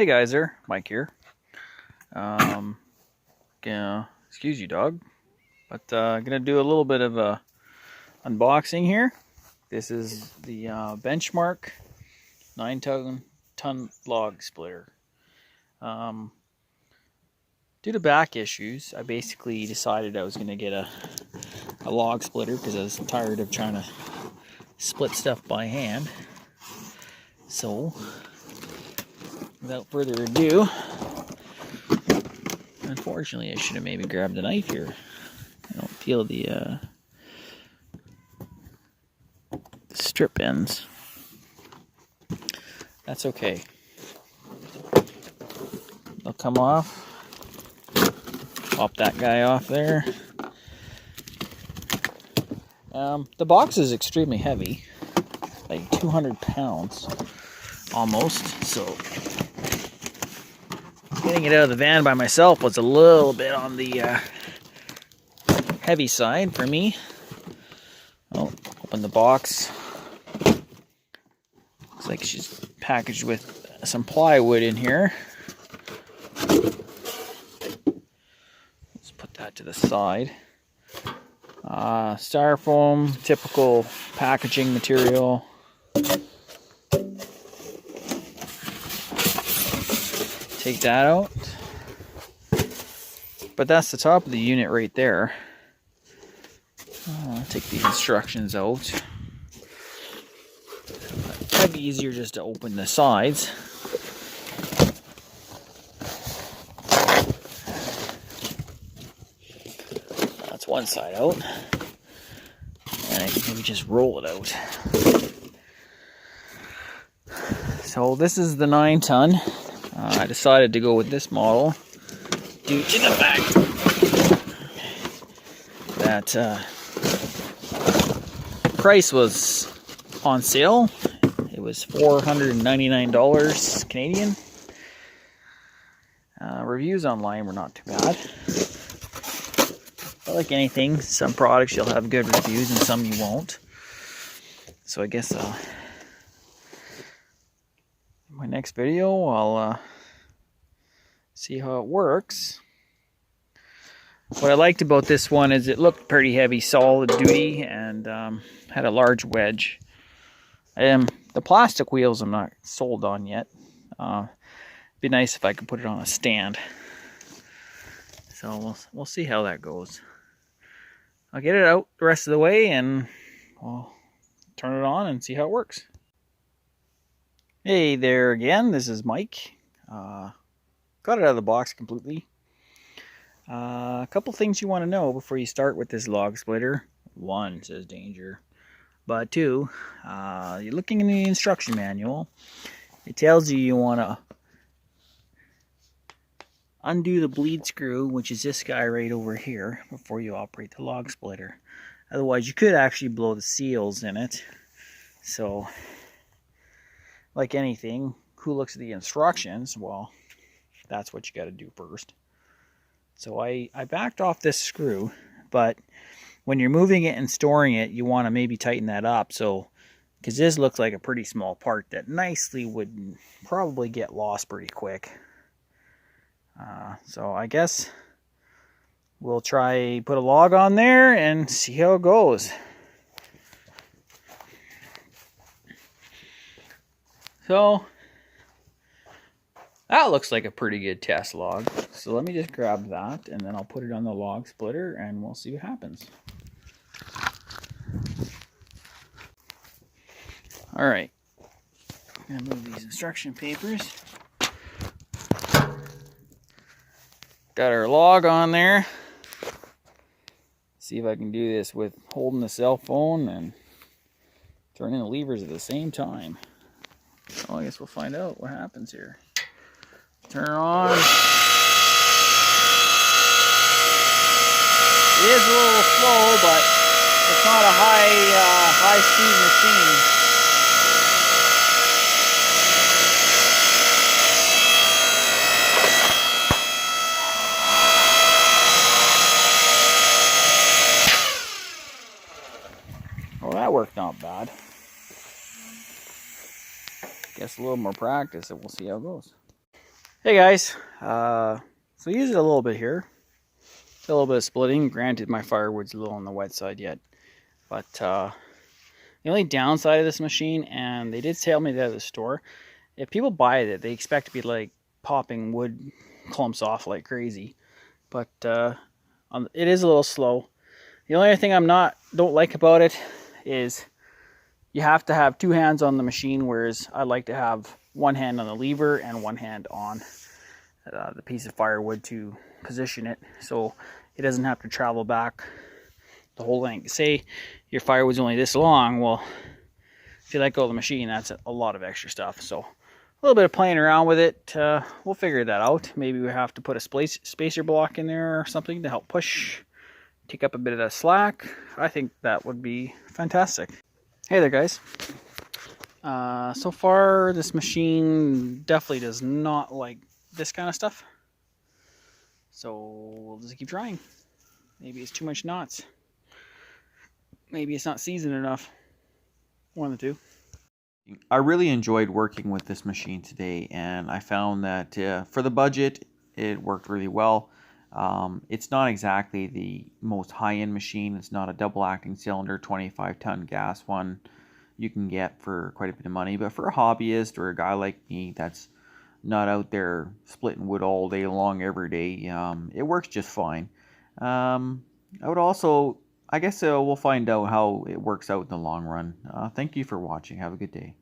Hey guys there, Mike here. Excuse you dog, but gonna do a little bit of a unboxing here. This is the Benchmark 9-ton log splitter. Due to back issues, I basically decided I was gonna get a log splitter because I was tired of trying to split stuff by hand. So, without further ado, unfortunately I should have maybe grabbed a knife here. I don't feel the strip ends. That's okay. They'll come off. Pop that guy off there. The box is extremely heavy, like 200 pounds almost, so getting it out of the van by myself was a little bit on the heavy side for me. Oh, open the box. Looks like she's packaged with some plywood in here. Let's put that to the side. Styrofoam, typical packaging material. Take that out. But that's the top of the unit right there. Take the instructions out. Might be easier just to open the sides. That's one side out. And I can maybe just roll it out. So this is the 9-ton. I decided to go with this model due to the fact that price was on sale. It was $499 Canadian. Reviews online were not too bad. But like anything, some products you'll have good reviews and some you won't. So I guess in my next video I'll see how it works. What I liked about this one is it looked pretty heavy, solid duty, and had a large wedge. The plastic wheels I'm not sold on yet. It'd be nice if I could put it on a stand. So we'll see how that goes. I'll get it out the rest of the way and we'll turn it on and see how it works. Hey there again, this is Mike. Got it out of the box completely. A couple things you want to know before you start with this log splitter. One, it says danger. But two, you're looking in the instruction manual. It tells you want to undo the bleed screw, which is this guy right over here, before you operate the log splitter. Otherwise, you could actually blow the seals in it. So, like anything, who looks at the instructions? Well, that's what you got to do first. So I backed off this screw, but when you're moving it and storing it, you want to maybe tighten that up. So, because this looks like a pretty small part that nicely would probably get lost pretty quick. So I guess we'll try put a log on there and see how it goes. So that looks like a pretty good test log. So let me just grab that and then I'll put it on the log splitter and we'll see what happens. Alright, I'm gonna move these instruction papers. Got our log on there. See if I can do this with holding the cell phone and turning the levers at the same time. So I guess we'll find out what happens here. Turn it on. It is a little slow, but it's not a high speed machine. Well, that worked not bad. Guess a little more practice and we'll see how it goes. Hey guys, so use it a little bit here. A little bit of splitting. Granted, my firewood's a little on the wet side yet, but the only downside of this machine, and they did tell me that at the store, if people buy it, they expect to be like popping wood clumps off like crazy. But it is a little slow. The only thing don't like about it is you have to have two hands on the machine, whereas I like to have one hand on the lever and one hand on the piece of firewood to position it, so it doesn't have to travel back the whole length. Say your firewood's only this long, well, if you let go of the machine, that's a lot of extra stuff. So a little bit of playing around with it. We'll figure that out. Maybe we have to put a spacer block in there or something to help push, take up a bit of that slack. I think that would be fantastic. Hey there, guys. So far, this machine definitely does not like this kind of stuff. So we'll just keep trying. Maybe it's too much knots. Maybe it's not seasoned enough. One of the two. I really enjoyed working with this machine today, and I found that for the budget, it worked really well. It's not exactly the most high-end machine. It's not a double-acting cylinder, 25-ton gas one you can get for quite a bit of money. But for a hobbyist or a guy like me that's not out there splitting wood all day long every day, it works just fine. I would also, I guess we'll find out how it works out in the long run. Thank you for watching. Have a good day.